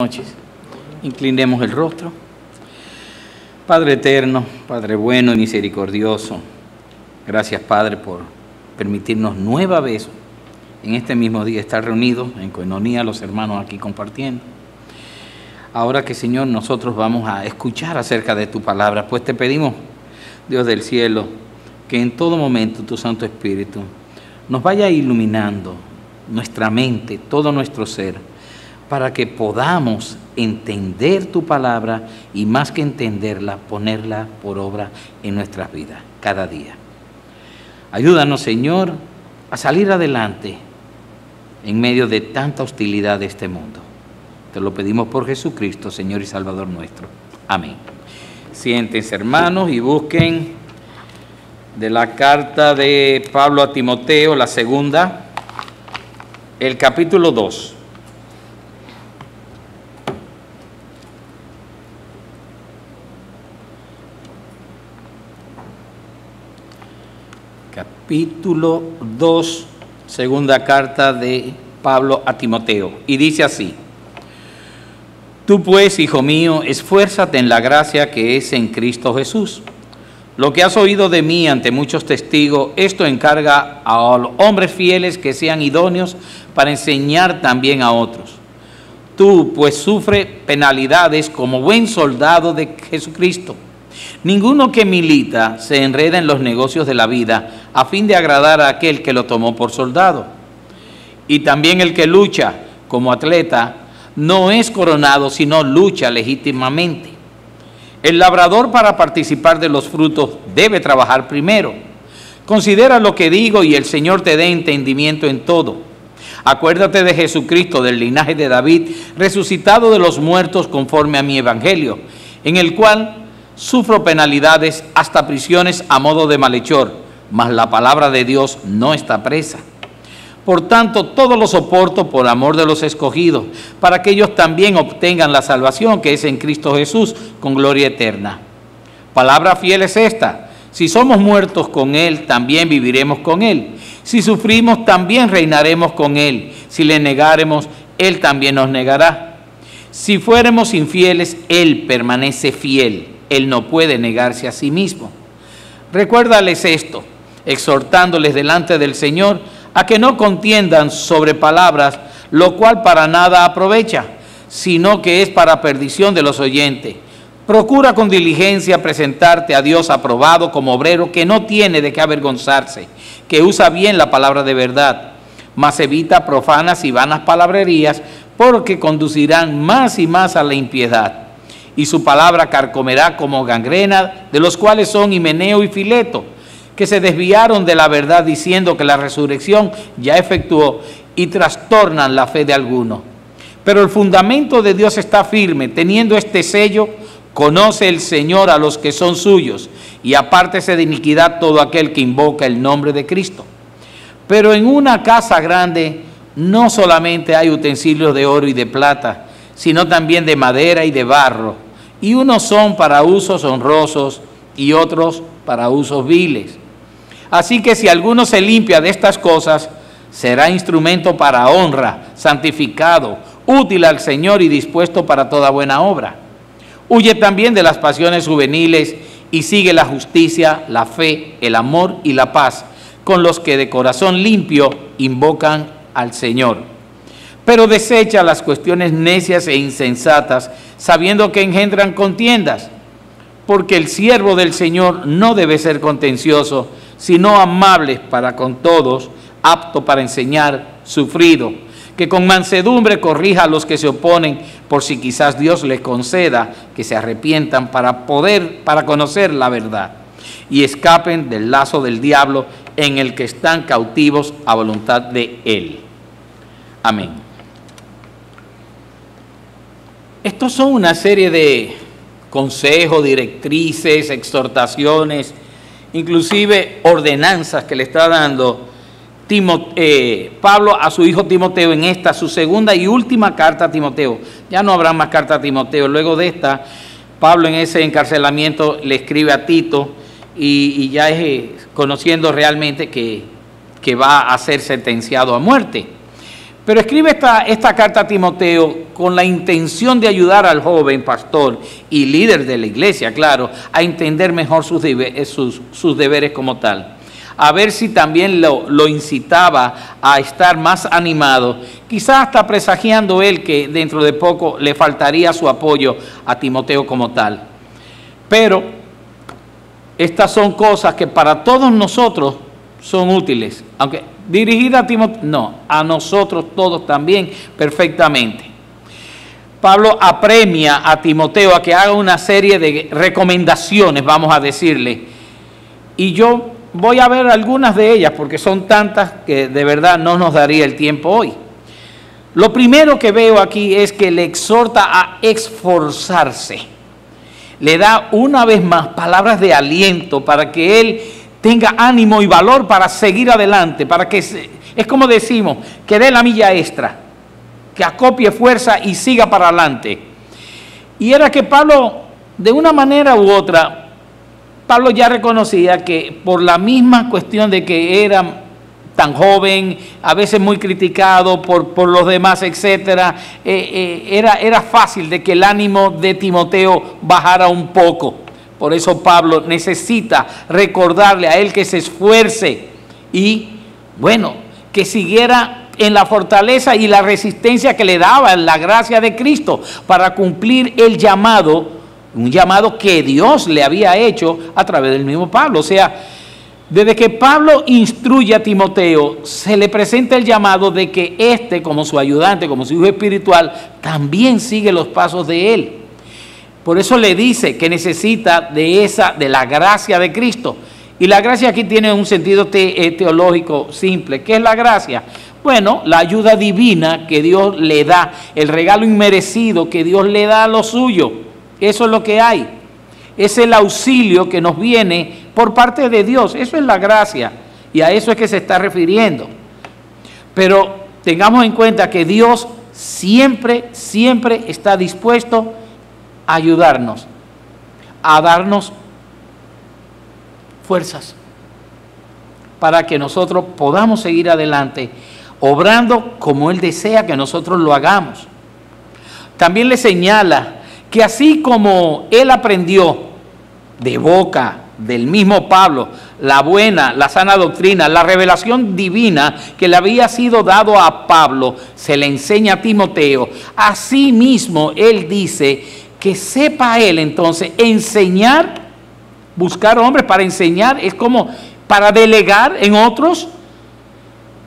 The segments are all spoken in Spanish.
Noches. Inclinemos el rostro. Padre eterno, Padre bueno y misericordioso, gracias Padre por permitirnos nueva vez en este mismo día estar reunidos en coinonía, los hermanos aquí compartiendo. Ahora que Señor nosotros vamos a escuchar acerca de tu palabra, pues te pedimos, Dios del cielo, que en todo momento tu Santo Espíritu nos vaya iluminando nuestra mente, todo nuestro ser, para que podamos entender tu palabra y más que entenderla, ponerla por obra en nuestras vidas, cada día. Ayúdanos, Señor, a salir adelante en medio de tanta hostilidad de este mundo. Te lo pedimos por Jesucristo, Señor y Salvador nuestro. Amén. Siéntense, hermanos, y busquen de la carta de Pablo a Timoteo, la segunda, el capítulo 2. Capítulo 2, segunda carta de Pablo a Timoteo, y dice así: Tú pues, hijo mío, esfuérzate en la gracia que es en Cristo Jesús. Lo que has oído de mí ante muchos testigos, esto encarga a los hombres fieles que sean idóneos para enseñar también a otros. Tú pues sufre penalidades como buen soldado de Jesucristo. Ninguno que milita se enreda en los negocios de la vida a fin de agradar a aquel que lo tomó por soldado. Y también el que lucha como atleta no es coronado, sino lucha legítimamente. El labrador, para participar de los frutos, debe trabajar primero. Considera lo que digo y el Señor te dé entendimiento en todo. Acuérdate de Jesucristo, del linaje de David, resucitado de los muertos conforme a mi evangelio, en el cual sufro penalidades hasta prisiones a modo de malhechor, mas la palabra de Dios no está presa. Por tanto, todo lo soporto por amor de los escogidos, para que ellos también obtengan la salvación que es en Cristo Jesús, con gloria eterna. Palabra fiel es esta: si somos muertos con Él, también viviremos con Él. Si sufrimos, también reinaremos con Él. Si le negáremos, Él también nos negará. Si fuéramos infieles, Él permanece fiel. Él no puede negarse a sí mismo. Recuérdales esto, exhortándoles delante del Señor a que no contiendan sobre palabras, lo cual para nada aprovecha, sino que es para perdición de los oyentes. Procura con diligencia presentarte a Dios aprobado como obrero que no tiene de qué avergonzarse, que usa bien la palabra de verdad, mas evita profanas y vanas palabrerías, porque conducirán más y más a la impiedad. Y su palabra carcomerá como gangrena, de los cuales son Himeneo y Fileto, que se desviaron de la verdad diciendo que la resurrección ya efectuó y trastornan la fe de algunos. Pero el fundamento de Dios está firme, teniendo este sello: conoce el Señor a los que son suyos, y apártese de iniquidad todo aquel que invoca el nombre de Cristo. Pero en una casa grande no solamente hay utensilios de oro y de plata, sino también de madera y de barro, y unos son para usos honrosos y otros para usos viles. Así que si alguno se limpia de estas cosas, será instrumento para honra, santificado, útil al Señor y dispuesto para toda buena obra. Huye también de las pasiones juveniles y sigue la justicia, la fe, el amor y la paz, con los que de corazón limpio invocan al Señor. Pero desecha las cuestiones necias e insensatas, sabiendo que engendran contiendas, porque el siervo del Señor no debe ser contencioso, sino amable para con todos, apto para enseñar, sufrido, que con mansedumbre corrija a los que se oponen, por si quizás Dios les conceda que se arrepientan para conocer la verdad, y escapen del lazo del diablo en el que están cautivos a voluntad de Él. Amén. Estos son una serie de consejos, directrices, exhortaciones, inclusive ordenanzas que le está dando Pablo a su hijo Timoteo en esta, su segunda y última carta a Timoteo. Ya no habrá más carta a Timoteo. Luego de esta, Pablo en ese encarcelamiento le escribe a Tito y ya es conociendo realmente que va a ser sentenciado a muerte. Pero escribe esta carta a Timoteo con la intención de ayudar al joven pastor y líder de la iglesia, claro, a entender mejor sus deberes como tal. A ver si también lo incitaba a estar más animado, quizás hasta presagiando él que dentro de poco le faltaría su apoyo a Timoteo como tal. Pero estas son cosas que para todos nosotros son útiles, aunque dirigida a Timoteo, no, a nosotros todos también perfectamente. Pablo apremia a Timoteo a que haga una serie de recomendaciones, vamos a decirle, y yo voy a ver algunas de ellas porque son tantas que de verdad no nos daría el tiempo hoy. Lo primero que veo aquí es que le exhorta a esforzarse, le da una vez más palabras de aliento para que él tenga ánimo y valor para seguir adelante, para que, es como decimos, que dé la milla extra, que acopie fuerza y siga para adelante. Y era que Pablo, de una manera u otra, Pablo ya reconocía que por la misma cuestión de que era tan joven, a veces muy criticado por los demás, etcétera, era fácil de que el ánimo de Timoteo bajara un poco. Por eso Pablo necesita recordarle a él que se esfuerce y, bueno, que siguiera en la fortaleza y la resistencia que le daba la gracia de Cristo para cumplir el llamado, un llamado que Dios le había hecho a través del mismo Pablo. O sea, desde que Pablo instruye a Timoteo, se le presenta el llamado de que éste, como su ayudante, como su hijo espiritual, también sigue los pasos de él. Por eso le dice que necesita de la gracia de Cristo. Y la gracia aquí tiene un sentido teológico simple. ¿Qué es la gracia? Bueno, la ayuda divina que Dios le da, el regalo inmerecido que Dios le da a lo suyo. Eso es lo que hay. Es el auxilio que nos viene por parte de Dios. Eso es la gracia. Y a eso es que se está refiriendo. Pero tengamos en cuenta que Dios siempre está dispuesto a ayudarnos, a darnos fuerzas para que nosotros podamos seguir adelante, obrando como Él desea que nosotros lo hagamos. También le señala que así como Él aprendió de boca del mismo Pablo la buena, la sana doctrina, la revelación divina que le había sido dado a Pablo, se le enseña a Timoteo. Así mismo Él dice que sepa él entonces enseñar, buscar hombres para enseñar, es como para delegar en otros,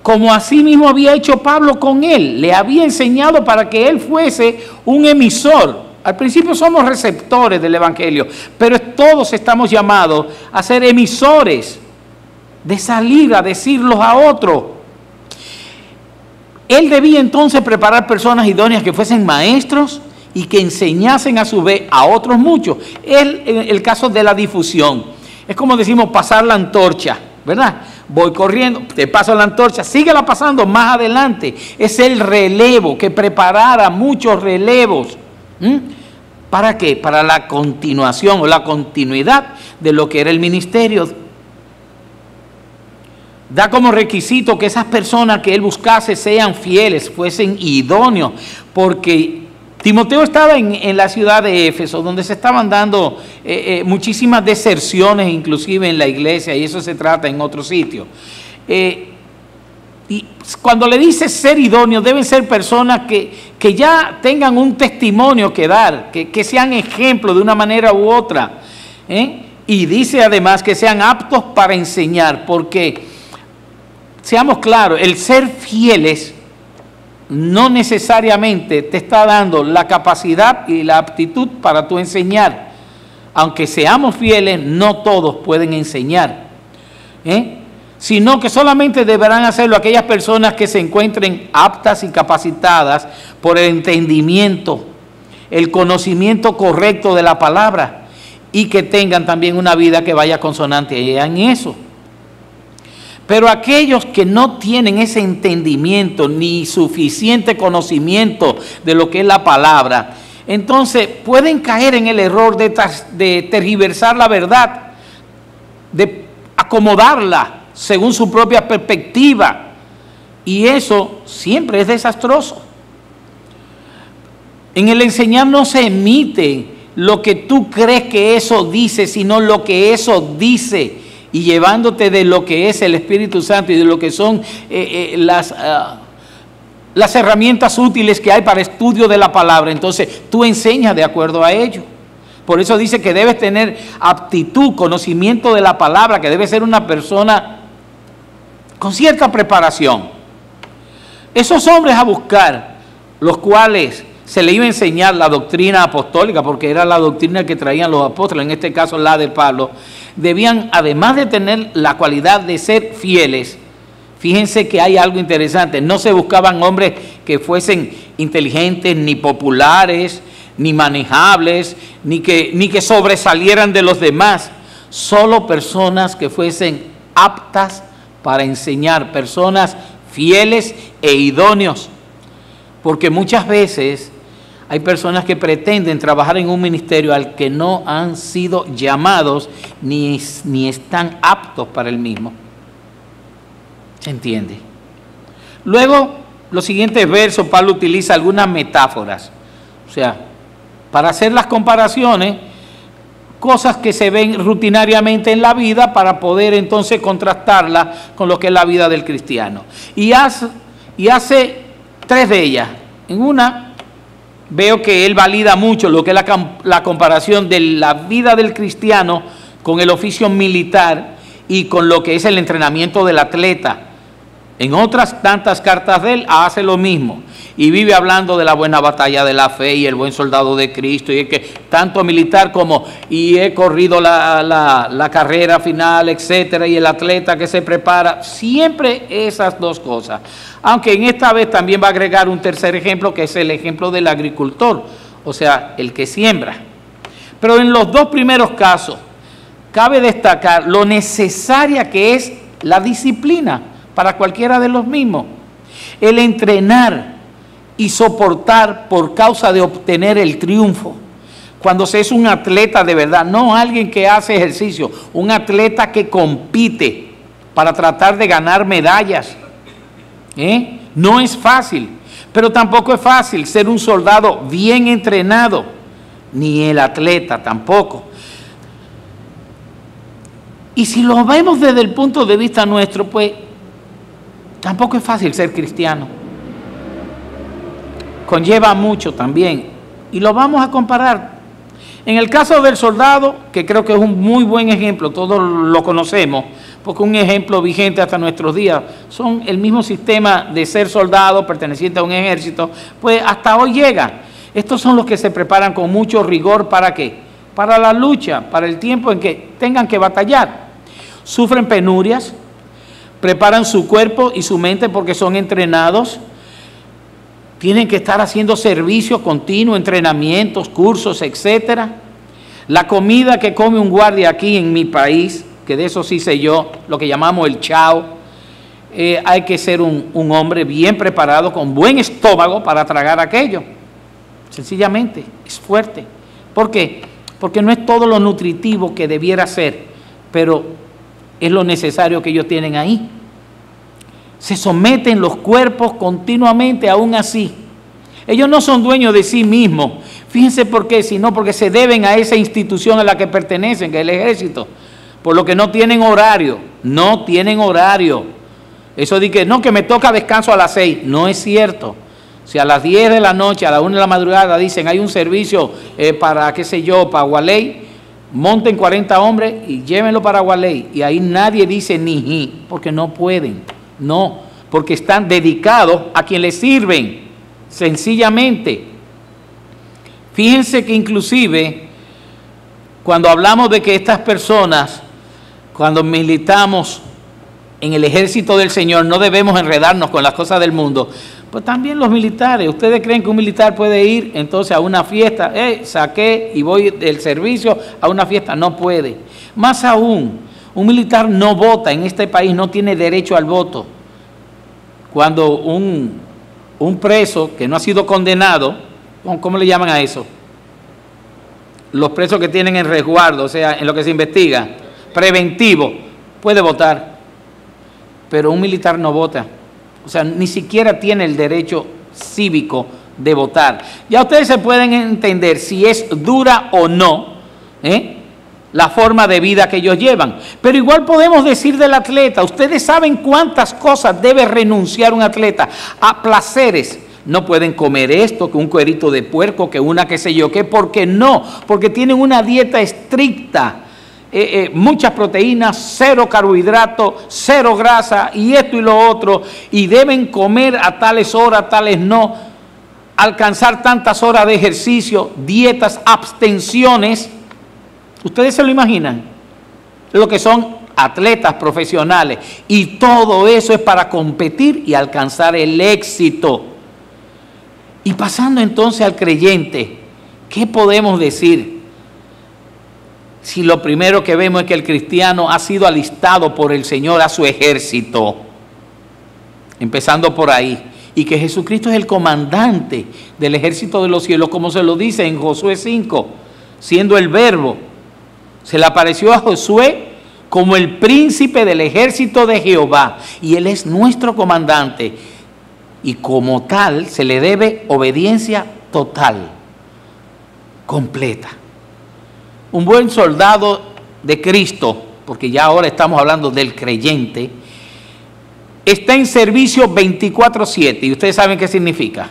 como así mismo había hecho Pablo con él. Le había enseñado para que él fuese un emisor. Al principio somos receptores del Evangelio, pero todos estamos llamados a ser emisores, de salir a decirlos a otros. Él debía entonces preparar personas idóneas que fuesen maestros y que enseñasen a su vez a otros muchos. El caso de la difusión. Es como decimos pasar la antorcha, ¿verdad? Voy corriendo, te paso la antorcha, síguela pasando más adelante. Es el relevo, que preparara muchos relevos. ¿Para qué? Para la continuación o la continuidad de lo que era el ministerio. Da como requisito que esas personas que él buscase sean fieles, fuesen idóneos, porque Timoteo estaba en la ciudad de Éfeso, donde se estaban dando muchísimas deserciones, inclusive en la iglesia, y eso se trata en otro sitio. Y cuando le dice ser idóneos, deben ser personas que ya tengan un testimonio que dar, que sean ejemplo de una manera u otra. Y dice además que sean aptos para enseñar, porque, seamos claros, el ser fieles no necesariamente te está dando la capacidad y la aptitud para tú enseñar. Aunque seamos fieles, no todos pueden enseñar, sino que solamente deberán hacerlo aquellas personas que se encuentren aptas y capacitadas por el entendimiento, el conocimiento correcto de la palabra, y que tengan también una vida que vaya consonante en eso. Pero aquellos que no tienen ese entendimiento ni suficiente conocimiento de lo que es la palabra, entonces pueden caer en el error de tergiversar la verdad, de acomodarla según su propia perspectiva, Y eso siempre es desastroso. En el enseñar no se emite lo que tú crees que eso dice, sino lo que eso dice, y llevándote de lo que es el Espíritu Santo y de lo que son las herramientas útiles que hay para estudio de la palabra. Entonces tú enseñas de acuerdo a ello. Por eso dice que debes tener aptitud, conocimiento de la palabra, que debe ser una persona con cierta preparación. Esos hombres a buscar, los cuales se le iba a enseñar la doctrina apostólica, porque era la doctrina que traían los apóstoles, en este caso la de Pablo, debían, además de tener la cualidad de ser fieles, fíjense que hay algo interesante, no se buscaban hombres que fuesen inteligentes, ni populares, ni manejables, ni que sobresalieran de los demás, solo personas que fuesen aptas para enseñar, personas fieles e idóneos, porque muchas veces hay personas que pretenden trabajar en un ministerio al que no han sido llamados ni están aptos para el mismo. ¿Se entiende? Luego, los siguientes versos, Pablo utiliza algunas metáforas. O sea, para hacer las comparaciones, cosas que se ven rutinariamente en la vida para poder entonces contrastarlas con lo que es la vida del cristiano. Y hace tres de ellas. En una, veo que él valida mucho lo que es la comparación de la vida del cristiano con el oficio militar y con lo que es el entrenamiento del atleta. En otras tantas cartas de él hace lo mismo y vive hablando de la buena batalla de la fe y el buen soldado de Cristo, y es que tanto militar como y he corrido la carrera final, etcétera, y el atleta que se prepara, siempre esas dos cosas. Aunque en esta vez también va a agregar un tercer ejemplo, que es el ejemplo del agricultor, o sea, el que siembra. Pero en los dos primeros casos cabe destacar lo necesaria que es la disciplina para cualquiera de los mismos. El entrenar y soportar por causa de obtener el triunfo. Cuando se es un atleta de verdad, no alguien que hace ejercicio, un atleta que compite para tratar de ganar medallas. No es fácil, pero tampoco es fácil ser un soldado bien entrenado, ni el atleta tampoco. Y si lo vemos desde el punto de vista nuestro, pues tampoco es fácil ser cristiano. Conlleva mucho también. Y lo vamos a comparar. En el caso del soldado, que creo que es un muy buen ejemplo, todos lo conocemos, porque un ejemplo vigente hasta nuestros días, son el mismo sistema de ser soldado, perteneciente a un ejército, pues hasta hoy llega. Estos son los que se preparan con mucho rigor, ¿para qué? Para la lucha, para el tiempo en que tengan que batallar. Sufren penurias, preparan su cuerpo y su mente porque son entrenados. Tienen que estar haciendo servicio continuo, entrenamientos, cursos, etcétera. La comida que come un guardia aquí en mi país, que de eso sí sé yo, lo que llamamos el chao, hay que ser un hombre bien preparado, con buen estómago para tragar aquello. Sencillamente, es fuerte. ¿Por qué? Porque no es todo lo nutritivo que debiera ser, pero es lo necesario que ellos tienen ahí. Se someten los cuerpos continuamente, aún así. Ellos no son dueños de sí mismos. Fíjense por qué, sino porque se deben a esa institución a la que pertenecen, que es el ejército. Por lo que no tienen horario. No tienen horario. Eso de que no, que me toca descanso a las 6. No es cierto. Si a las 10 de la noche, a las 1 de la madrugada dicen hay un servicio para, qué sé yo, para Gualey, monten 40 hombres y llévenlo para Gualey. Y ahí nadie dice ni, porque no pueden. No, porque están dedicados a quien les sirven, sencillamente. Fíjense que inclusive cuando hablamos de que estas personas, cuando militamos en el ejército del Señor, no debemos enredarnos con las cosas del mundo, pues también los militares. ¿Ustedes creen que un militar puede ir entonces a una fiesta? Saqué y voy del servicio a una fiesta. No puede. Más aún, un militar no vota en este país, no tiene derecho al voto. Cuando un preso que no ha sido condenado, ¿cómo le llaman a eso? Los presos que tienen en resguardo, o sea, en lo que se investiga, preventivo, puede votar. Pero un militar no vota. O sea, ni siquiera tiene el derecho cívico de votar. Ya ustedes se pueden entender si es dura o no, la forma de vida que ellos llevan. Pero igual podemos decir del atleta, ustedes saben cuántas cosas debe renunciar un atleta a placeres. No pueden comer esto, que un cuerito de puerco, que una qué sé yo qué, porque no, porque tienen una dieta estricta, muchas proteínas, cero carbohidratos, cero grasa y esto y lo otro, y deben comer a tales horas, tales no, alcanzar tantas horas de ejercicio, dietas, abstenciones. ¿Ustedes se lo imaginan? Lo que son atletas profesionales, y todo eso es para competir y alcanzar el éxito. Y pasando entonces al creyente, ¿qué podemos decir? Si lo primero que vemos es que el cristiano ha sido alistado por el Señor a su ejército, empezando por ahí, y que Jesucristo es el comandante del ejército de los cielos, como se lo dice en Josué 5, siendo el Verbo. Se le apareció a Josué como el príncipe del ejército de Jehová, y Él es nuestro comandante, y como tal se le debe obediencia total, completa. Un buen soldado de Cristo, porque ya ahora estamos hablando del creyente, está en servicio 24/7, y ustedes saben qué significa.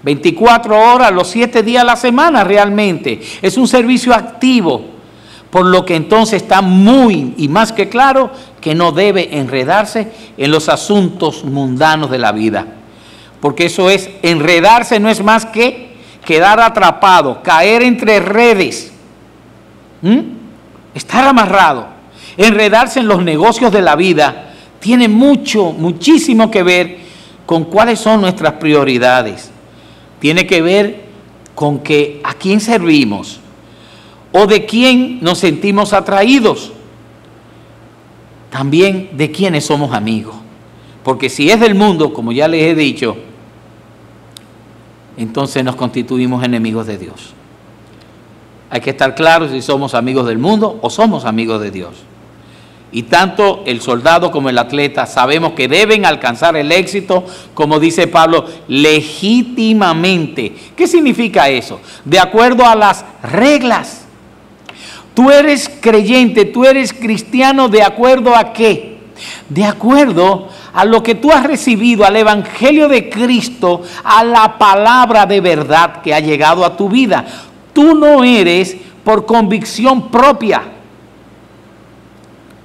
24 horas, los 7 días a la semana realmente. Es un servicio activo, por lo que entonces está muy y más que claro que no debe enredarse en los asuntos mundanos de la vida. Porque eso es, enredarse no es más que quedar atrapado, caer entre redes, estar amarrado. Enredarse en los negocios de la vida tiene muchísimo que ver con cuáles son nuestras prioridades. Tiene que ver con que a quién servimos o de quién nos sentimos atraídos. También de quiénes somos amigos. Porque si es del mundo, como ya les he dicho, entonces nos constituimos enemigos de Dios. Hay que estar claros si somos amigos del mundo o somos amigos de Dios. Y tanto el soldado como el atleta sabemos que deben alcanzar el éxito, como dice Pablo, legítimamente. ¿Qué significa eso? De acuerdo a las reglas. Tú eres creyente, tú eres cristiano, ¿de acuerdo a qué? De acuerdo a lo que tú has recibido, al Evangelio de Cristo, a la palabra de verdad que ha llegado a tu vida. Tú no eres por convicción propia.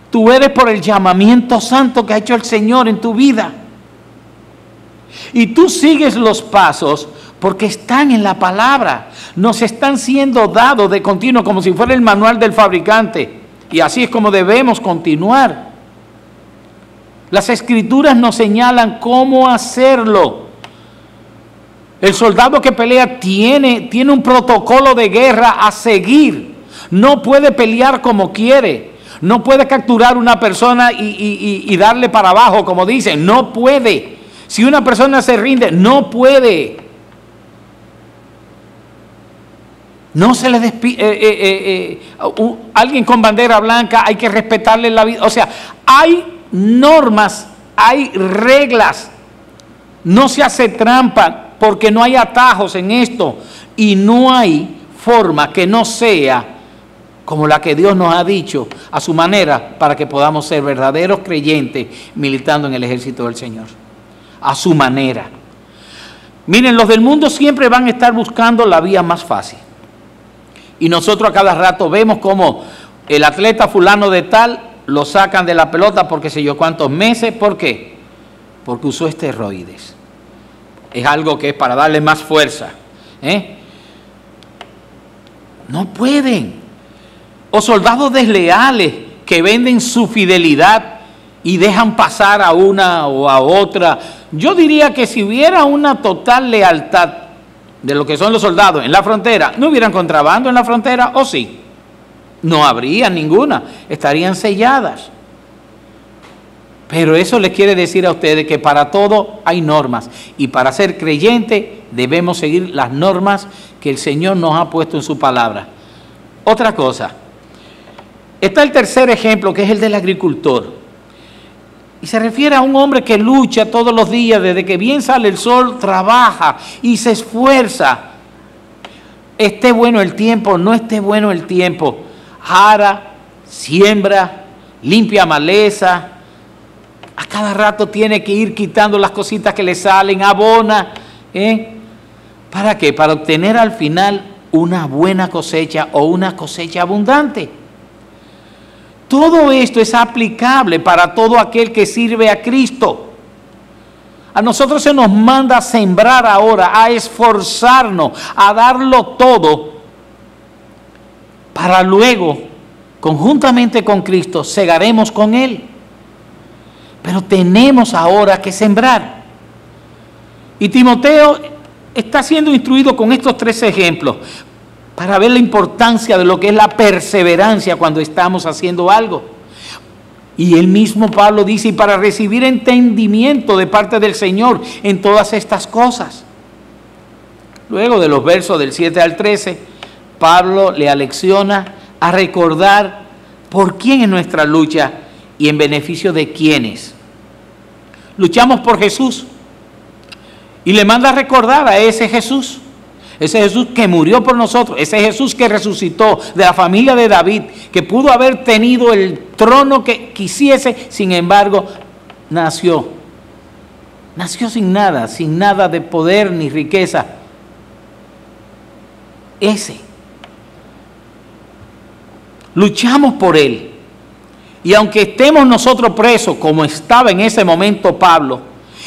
Tú eres por el llamamiento santo que ha hecho el Señor en tu vida. Y tú sigues los pasos porque están en la palabra. Nos están siendo dados de continuo como si fuera el manual del fabricante. Y así es como debemos continuar. Las Escrituras nos señalan cómo hacerlo. El soldado que pelea tiene un protocolo de guerra a seguir. No puede pelear como quiere. No puede capturar una persona y darle para abajo, como dicen. No puede. Si una persona se rinde, no puede. No se le despide. Alguien con bandera blanca, hay que respetarle la vida. O sea, hay normas, hay reglas. No se hace trampa porque no hay atajos en esto. Y no hay forma que no sea como la que Dios nos ha dicho a su manera, para que podamos ser verdaderos creyentes militando en el ejército del Señor. A su manera. Miren, los del mundo siempre van a estar buscando la vía más fácil. Y nosotros a cada rato vemos como el atleta fulano de tal lo sacan de la pelota por qué sé yo cuántos meses. ¿Por qué? Porque usó esteroides. Es algo que es para darle más fuerza. No pueden. O soldados desleales que venden su fidelidad y dejan pasar a una o a otra. Yo diría que si hubiera una total lealtad de lo que son los soldados en la frontera, ¿no hubieran contrabando en la frontera? ¿O sí? No habría ninguna, estarían selladas. Pero eso les quiere decir a ustedes que para todo hay normas, y para ser creyente debemos seguir las normas que el Señor nos ha puesto en su palabra. Otra cosa, está el tercer ejemplo, que es el del agricultor. Y se refiere a un hombre que lucha todos los días, desde que bien sale el sol, trabaja y se esfuerza. Esté bueno el tiempo, no esté bueno el tiempo. Ara, siembra, limpia maleza. A cada rato tiene que ir quitando las cositas que le salen, abona. ¿Para qué? Para obtener al final una buena cosecha o una cosecha abundante. Todo esto es aplicable para todo aquel que sirve a Cristo. A nosotros se nos manda a sembrar ahora, a esforzarnos, a darlo todo, para luego, conjuntamente con Cristo, segaremos con Él. Pero tenemos ahora que sembrar. Y Timoteo está siendo instruido con estos 3 ejemplos, para ver la importancia de lo que es la perseverancia cuando estamos haciendo algo. Y el mismo Pablo dice, y para recibir entendimiento de parte del Señor en todas estas cosas. Luego de los versos del 7 al 13, Pablo le alecciona a recordar por quién es nuestra lucha y en beneficio de quiénes. Luchamos por Jesús y le manda a recordar a ese Jesús que murió por nosotros, ese Jesús que resucitó de la familia de David, que pudo haber tenido el trono que quisiese, sin embargo, nació sin nada de poder ni riqueza. Luchamos por Él. Y aunque estemos nosotros presos, como estaba en ese momento Pablo,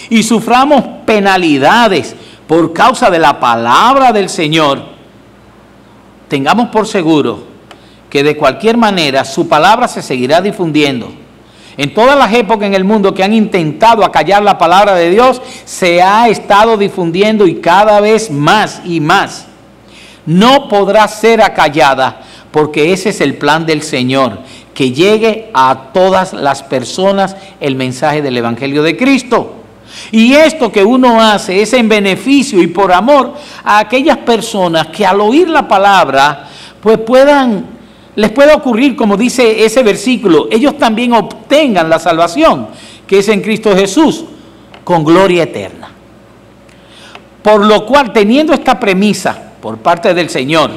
y suframos penalidades por causa de la palabra del Señor, tengamos por seguro que de cualquier manera su palabra se seguirá difundiendo. En todas las épocas en el mundo que han intentado acallar la palabra de Dios, se ha estado difundiendo y cada vez más y más. No podrá ser acallada, porque ese es el plan del Señor, que llegue a todas las personas el mensaje del Evangelio de Cristo. Y esto que uno hace es en beneficio y por amor a aquellas personas que al oír la palabra, pues les pueda ocurrir, como dice ese versículo, ellos también obtengan la salvación, que es en Cristo Jesús, con gloria eterna. Por lo cual, teniendo esta premisa por parte del Señor,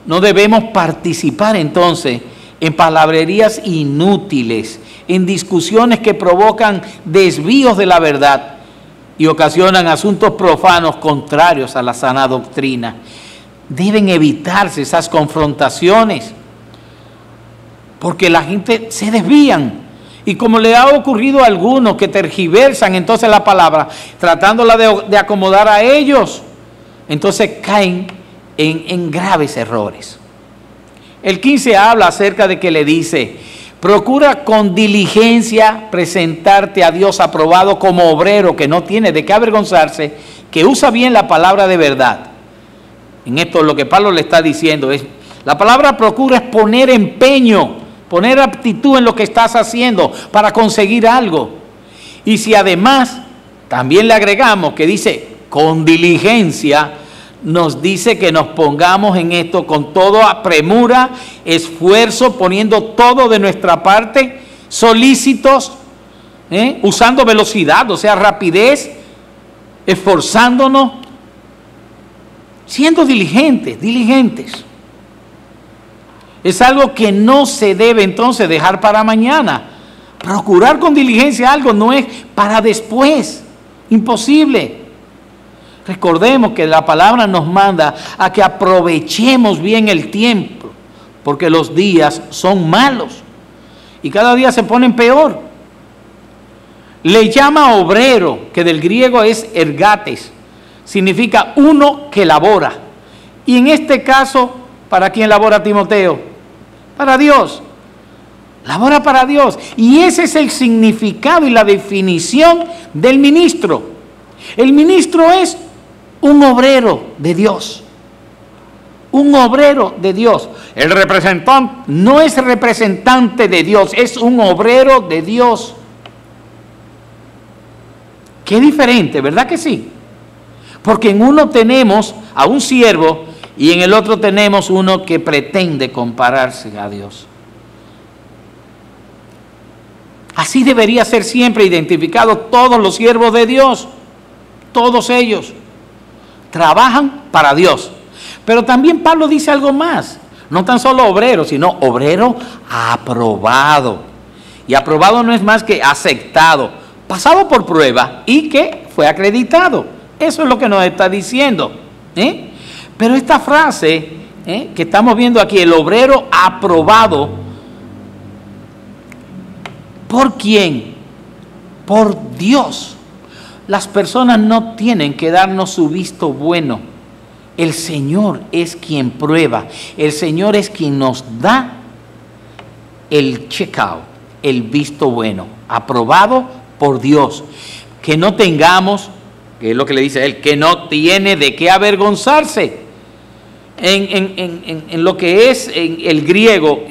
no debemos participar entonces en palabrerías inútiles, en discusiones que provocan desvíos de la verdad y ocasionan asuntos profanos contrarios a la sana doctrina. Deben evitarse esas confrontaciones, porque la gente se desvían. Y como le ha ocurrido a algunos que tergiversan entonces la palabra, tratándola de acomodar a ellos, entonces caen en graves errores. El 15 habla acerca de que le dice: procura con diligencia presentarte a Dios aprobado como obrero que no tiene de qué avergonzarse, que usa bien la palabra de verdad. En esto lo que Pablo le está diciendo es, la palabra procura es poner empeño, poner aptitud en lo que estás haciendo para conseguir algo. Y si además también le agregamos que dice con diligencia, nos dice que nos pongamos en esto con toda premura, esfuerzo, poniendo todo de nuestra parte, solícitos, usando velocidad, o sea, rapidez, esforzándonos, siendo diligentes. Es algo que no se debe entonces dejar para mañana. Procurar con diligencia algo no es para después, imposible. Recordemos que la palabra nos manda a que aprovechemos bien el tiempo, porque los días son malos y cada día se ponen peor. Le llama obrero, que del griego es ergates, significa uno que labora. Y en este caso, ¿para quién labora Timoteo? Para Dios. Labora para Dios. Y ese es el significado y la definición del ministro. El ministro es un obrero de Dios. Un obrero de Dios. El representante no es representante de Dios, es un obrero de Dios. Qué diferente, ¿verdad que sí? Porque en uno tenemos a un siervo y en el otro tenemos uno que pretende compararse a Dios. Así debería ser siempre identificado todos los siervos de Dios. Todos ellos trabajan para Dios. Pero también Pablo dice algo más. No tan solo obrero, sino obrero aprobado. Y aprobado no es más que aceptado, pasado por prueba y que fue acreditado. Eso es lo que nos está diciendo. Pero esta frase que estamos viendo aquí, el obrero aprobado, ¿por quién? Por Dios. Las personas no tienen que darnos su visto bueno. El Señor es quien prueba. El Señor es quien nos da el check-out, el visto bueno, aprobado por Dios. Que no tengamos, que es lo que le dice él, que no tiene de qué avergonzarse. En lo que es en el griego,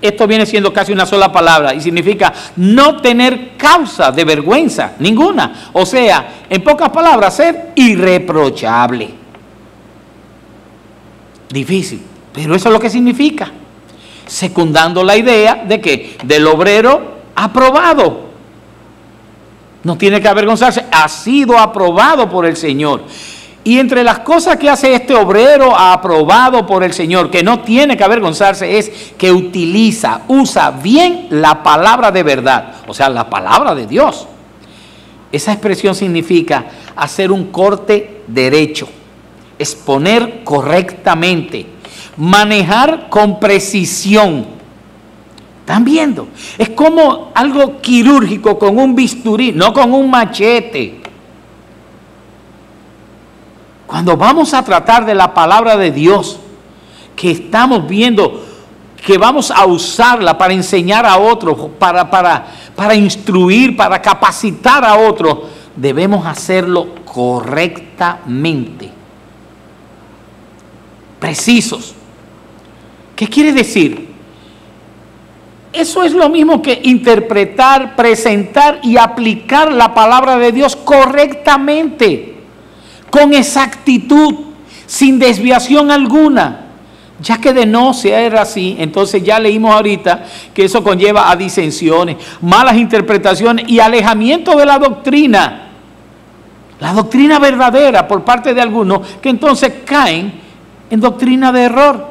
esto viene siendo casi una sola palabra y significa no tener causa de vergüenza ninguna. O sea, en pocas palabras, ser irreprochable. Difícil, pero eso es lo que significa. Secundando la idea de que del obrero aprobado. No tiene que avergonzarse, ha sido aprobado por el Señor. Y entre las cosas que hace este obrero aprobado por el Señor, que no tiene que avergonzarse, es que usa bien la palabra de verdad, o sea, la palabra de Dios. Esa expresión significa hacer un corte derecho, exponer correctamente, manejar con precisión. ¿Están viendo? Es como algo quirúrgico con un bisturí, no con un machete. Cuando vamos a tratar de la palabra de Dios, que estamos viendo que vamos a usarla para enseñar a otros, para instruir, para capacitar a otros, debemos hacerlo correctamente. Precisos. ¿Qué quiere decir? Eso es lo mismo que interpretar, presentar y aplicar la palabra de Dios correctamente, con exactitud, sin desviación alguna. Ya que de no ser así, entonces ya leímos ahorita que eso conlleva a disensiones, malas interpretaciones y alejamiento de la doctrina verdadera por parte de algunos que entonces caen en doctrina de error.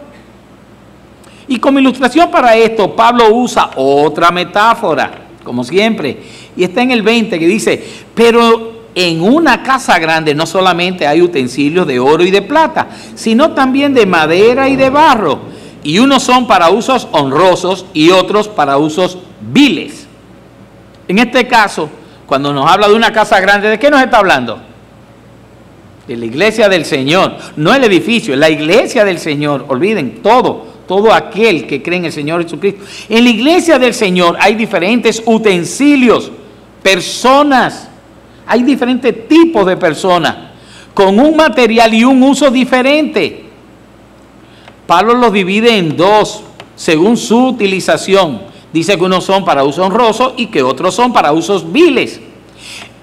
Y como ilustración para esto, Pablo usa otra metáfora, como siempre, y está en el 20 que dice, pero en una casa grande no solamente hay utensilios de oro y de plata, sino también de madera y de barro, y unos son para usos honrosos y otros para usos viles. En este caso, cuando nos habla de una casa grande, ¿de qué nos está hablando? De la iglesia del Señor, no el edificio, la iglesia del Señor. Olviden todo aquel que cree en el Señor Jesucristo. En la iglesia del Señor hay diferentes utensilios, personas. Hay diferentes tipos de personas con un material y un uso diferente. Pablo los divide en dos según su utilización. Dice que unos son para uso honroso y que otros son para usos viles.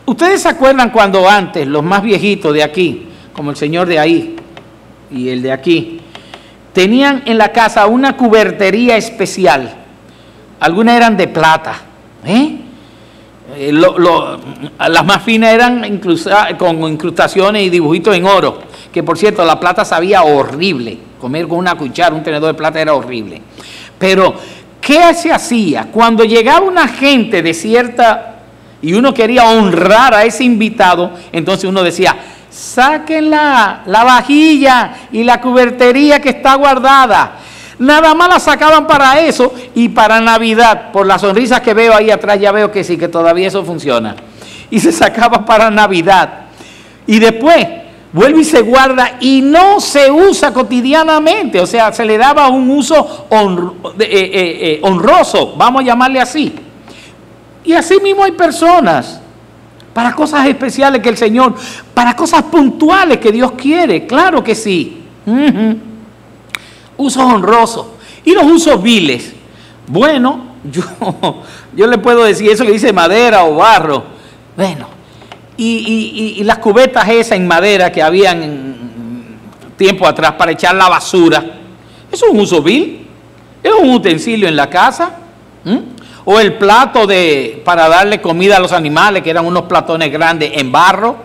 ¿Ustedes se acuerdan cuando antes los más viejitos de aquí, como el señor de ahí y el de aquí, tenían en la casa una cubertería especial? Algunas eran de plata, las más finas eran con incrustaciones y dibujitos en oro, que por cierto la plata sabía horrible, comer con una cuchara, un tenedor de plata era horrible. Pero ¿qué se hacía? Cuando llegaba una gente de cierta y uno quería honrar a ese invitado, entonces uno decía, saquen la vajilla y la cubertería que está guardada. Nada más la sacaban para eso y para Navidad. Por las sonrisas que veo ahí atrás ya veo que sí, que todavía eso funciona. Y se sacaba para Navidad. Y después vuelve y se guarda y no se usa cotidianamente. O sea, se le daba un uso honroso, vamos a llamarle así. Y así mismo hay personas para cosas especiales que el Señor, para cosas puntuales que Dios quiere, claro que sí. Usos honrosos y los usos viles. Bueno, yo le puedo decir eso que dice madera o barro. Bueno, y las cubetas esas en madera que habían tiempo atrás para echar la basura, eso es un uso vil, es un utensilio en la casa. O el plato para darle comida a los animales, que eran unos platones grandes en barro.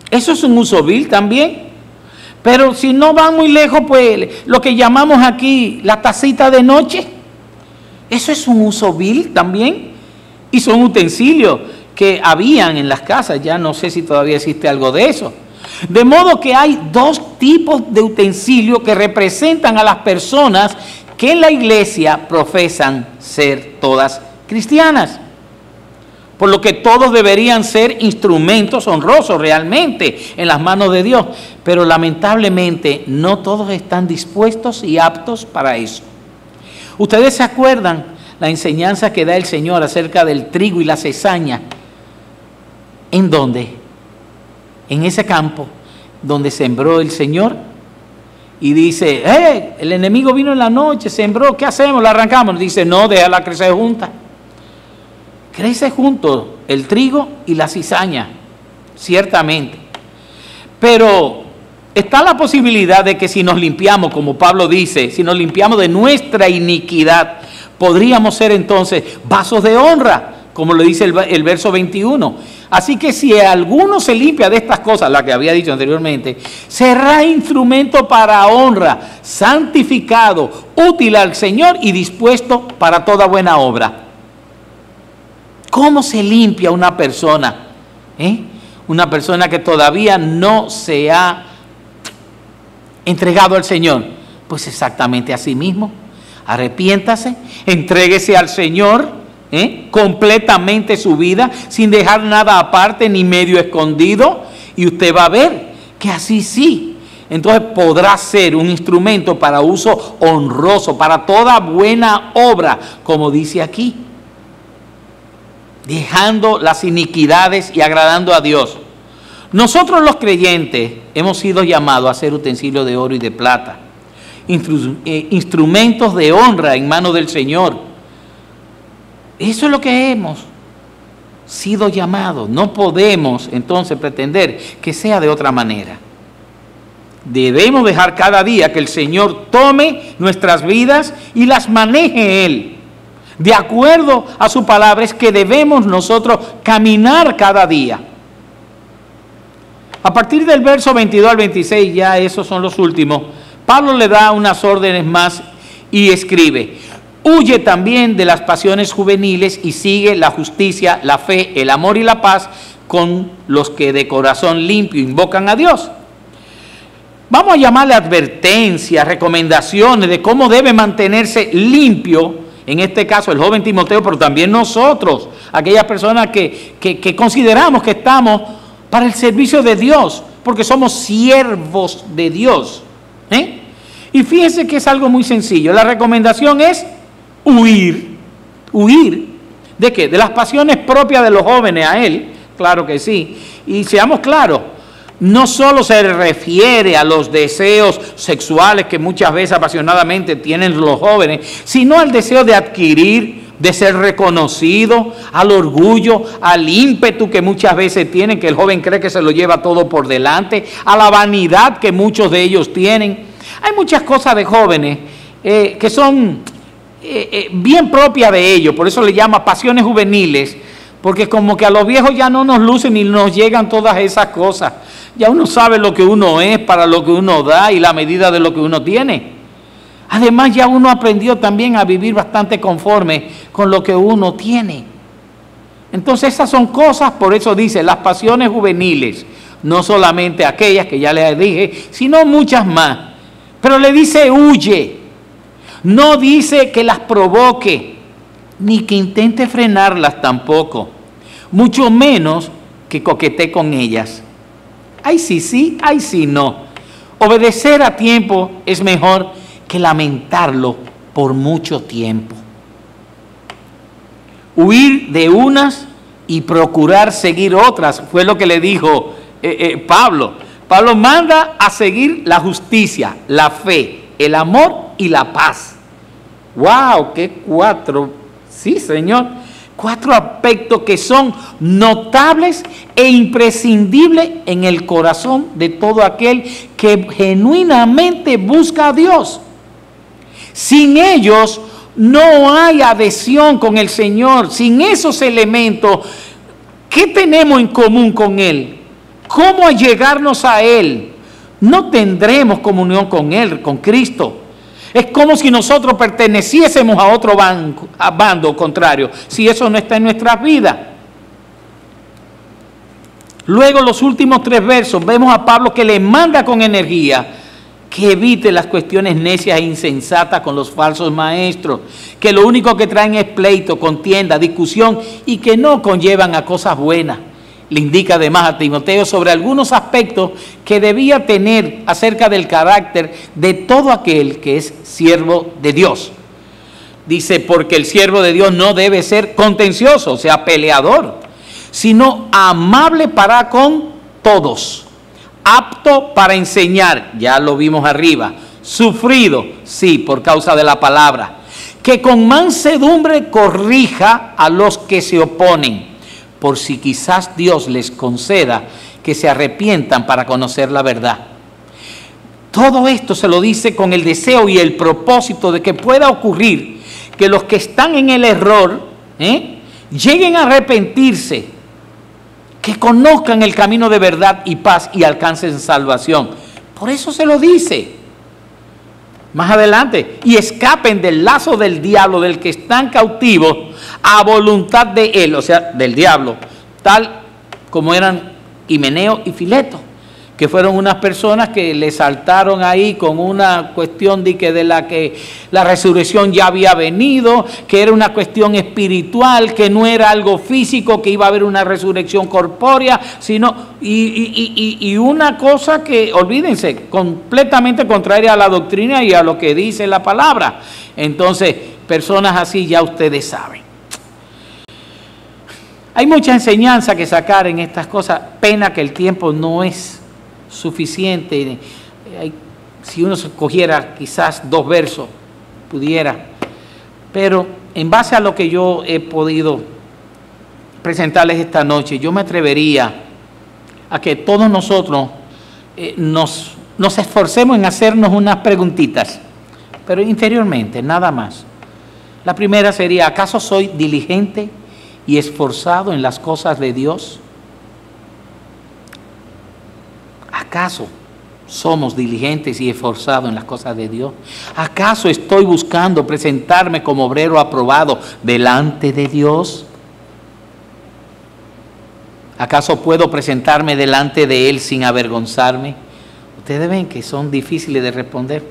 Eso es un uso vil también. Pero si no van muy lejos, pues lo que llamamos aquí la tacita de noche, eso es un uso vil también. Y son utensilios que habían en las casas, ya no sé si todavía existe algo de eso. De modo que hay dos tipos de utensilios que representan a las personas que en la iglesia profesan ser todas cristianas. Por lo que todos deberían ser instrumentos honrosos realmente en las manos de Dios. Pero lamentablemente no todos están dispuestos y aptos para eso. ¿Ustedes se acuerdan la enseñanza que da el Señor acerca del trigo y la cizaña? ¿En dónde? En ese campo donde sembró el Señor. Y dice, el enemigo vino en la noche, sembró, ¿qué hacemos? ¿La arrancamos? Dice, no, déjala crecer junta. Crece junto el trigo y la cizaña, ciertamente. Pero está la posibilidad de que si nos limpiamos, como Pablo dice, si nos limpiamos de nuestra iniquidad, podríamos ser entonces vasos de honra, como lo dice el verso 21. Así que si alguno se limpia de estas cosas, la que había dicho anteriormente, será instrumento para honra, santificado, útil al Señor y dispuesto para toda buena obra. ¿Cómo se limpia una persona? Una persona que todavía no se ha entregado al Señor. Pues exactamente así mismo. Arrepiéntase, entréguese al Señor, completamente su vida, sin dejar nada aparte ni medio escondido, y usted va a ver que así sí. Entonces podrá ser un instrumento para uso honroso, para toda buena obra, como dice aquí. Dejando las iniquidades y agradando a Dios. Nosotros los creyentes hemos sido llamados a ser utensilios de oro y de plata, instrumentos de honra en manos del Señor. Eso es lo que hemos sido llamados. No podemos entonces pretender que sea de otra manera. Debemos dejar cada día que el Señor tome nuestras vidas y las maneje Él. De acuerdo a su palabra es que debemos nosotros caminar cada día. A partir del verso 22 al 26, ya esos son los últimos, Pablo le da unas órdenes más y escribe: huye también de las pasiones juveniles y sigue la justicia, la fe, el amor y la paz con los que de corazón limpio invocan a Dios. Vamos a llamarle advertencias, recomendaciones de cómo debe mantenerse limpio. En este caso el joven Timoteo, pero también nosotros, aquellas personas que consideramos que estamos para el servicio de Dios, porque somos siervos de Dios. Y fíjense que es algo muy sencillo. La recomendación es huir. ¿Huir de qué? De las pasiones propias de los jóvenes a él, claro que sí. Y seamos claros, no solo se refiere a los deseos sexuales que muchas veces apasionadamente tienen los jóvenes, sino al deseo de adquirir, de ser reconocido, al orgullo, al ímpetu que muchas veces tienen, que el joven cree que se lo lleva todo por delante, a la vanidad que muchos de ellos tienen. Hay muchas cosas de jóvenes que son bien propias de ellos, por eso le llama pasiones juveniles, porque como que a los viejos ya no nos lucen ni nos llegan todas esas cosas. Ya uno sabe lo que uno es, para lo que uno da y la medida de lo que uno tiene. Además ya uno aprendió también a vivir bastante conforme con lo que uno tiene. Entonces esas son cosas, por eso dice, las pasiones juveniles, no solamente aquellas que ya les dije, sino muchas más. Pero le dice huye, no dice que las provoque, ni que intente frenarlas tampoco, mucho menos que coquetee con ellas. Ay sí, ay sí no. Obedecer a tiempo es mejor que lamentarlo por mucho tiempo. Huir de unas y procurar seguir otras, fue lo que le dijo Pablo. Pablo manda a seguir la justicia, la fe, el amor y la paz. ¡Wow! ¡Qué cuatro! Sí, Señor. 4 aspectos que son notables e imprescindibles en el corazón de todo aquel que genuinamente busca a Dios. Sin ellos no hay adhesión con el Señor. Sin esos elementos, ¿qué tenemos en común con Él? ¿Cómo allegarnos a Él? No tendremos comunión con Él, con Cristo. Es como si nosotros perteneciésemos a otro bando contrario, si eso no está en nuestras vidas. Luego, los últimos 3 versos, vemos a Pablo que le manda con energía que evite las cuestiones necias e insensatas con los falsos maestros, que lo único que traen es pleito, contienda, discusión y que no conllevan a cosas buenas. Le indica además a Timoteo sobre algunos aspectos que debía tener acerca del carácter de todo aquel que es siervo de Dios. Dice, porque el siervo de Dios no debe ser contencioso, o sea, peleador, sino amable para con todos, apto para enseñar, ya lo vimos arriba, sufrido, sí, por causa de la palabra, que con mansedumbre corrija a los que se oponen, por si quizás Dios les conceda que se arrepientan para conocer la verdad. Todo esto se lo dice con el deseo y el propósito de que pueda ocurrir que los que están en el error lleguen a arrepentirse, que conozcan el camino de verdad y paz y alcancen salvación. Por eso se lo dice. Más adelante, y escapen del lazo del diablo, del que están cautivos a voluntad de él, o sea, del diablo, tal como eran Himeneo y Fileto, que fueron unas personas que le saltaron ahí con una cuestión de que la resurrección ya había venido, que era una cuestión espiritual, que no era algo físico, que iba a haber una resurrección corpórea, sino y una cosa que, olvídense, completamente contraria a la doctrina y a lo que dice la palabra. Entonces, personas así ya ustedes saben. Hay mucha enseñanza que sacar en estas cosas, pena que el tiempo no es suficiente. Si uno se cogiera quizás 2 versos, pudiera, pero en base a lo que yo he podido presentarles esta noche, yo me atrevería a que todos nosotros nos esforcemos en hacernos unas preguntitas, pero interiormente, nada más. La primera sería, ¿acaso soy diligente y esforzado en las cosas de Dios? ¿Acaso somos diligentes y esforzados en las cosas de Dios? ¿Acaso estoy buscando presentarme como obrero aprobado delante de Dios? ¿Acaso puedo presentarme delante de Él sin avergonzarme? Ustedes ven que son difíciles de responder.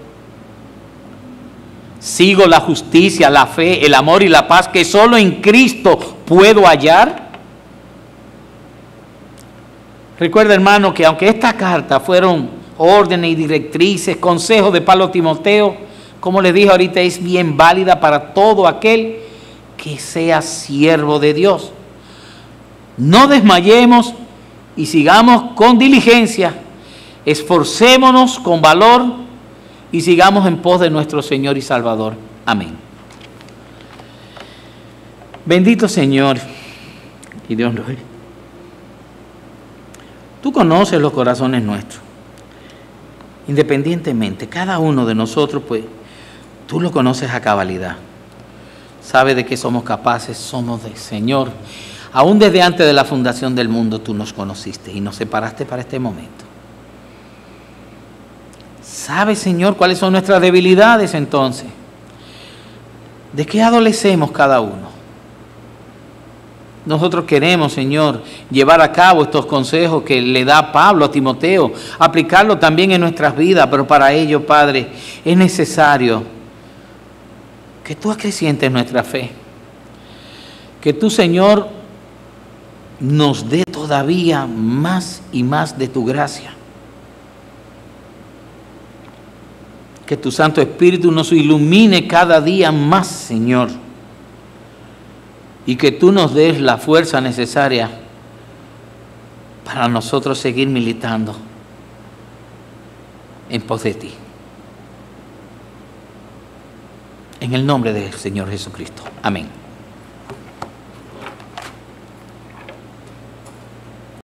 ¿Sigo la justicia, la fe, el amor y la paz que solo en Cristo puedo hallar? Recuerda, hermano, que aunque esta carta fueron órdenes y directrices, consejos de Pablo a Timoteo, como les dije ahorita, es bien válida para todo aquel que sea siervo de Dios. No desmayemos y sigamos con diligencia, esforcémonos con valor y sigamos en pos de nuestro Señor y Salvador. Amén. Bendito Señor y Dios lo es. Tú conoces los corazones nuestros, independientemente, cada uno de nosotros, pues, tú lo conoces a cabalidad. Sabes de qué somos capaces, somos de Señor. Aún desde antes de la fundación del mundo tú nos conociste y nos separaste para este momento. ¿Sabes, Señor, cuáles son nuestras debilidades entonces? ¿De qué adolecemos cada uno? Nosotros queremos, Señor, llevar a cabo estos consejos que le da Pablo a Timoteo, aplicarlo también en nuestras vidas, pero para ello, Padre, es necesario que tú acrecientes nuestra fe, que tú, Señor, nos dé todavía más y más de tu gracia, que tu Santo Espíritu nos ilumine cada día más, Señor, y que tú nos des la fuerza necesaria para nosotros seguir militando en pos de ti. En el nombre del Señor Jesucristo. Amén.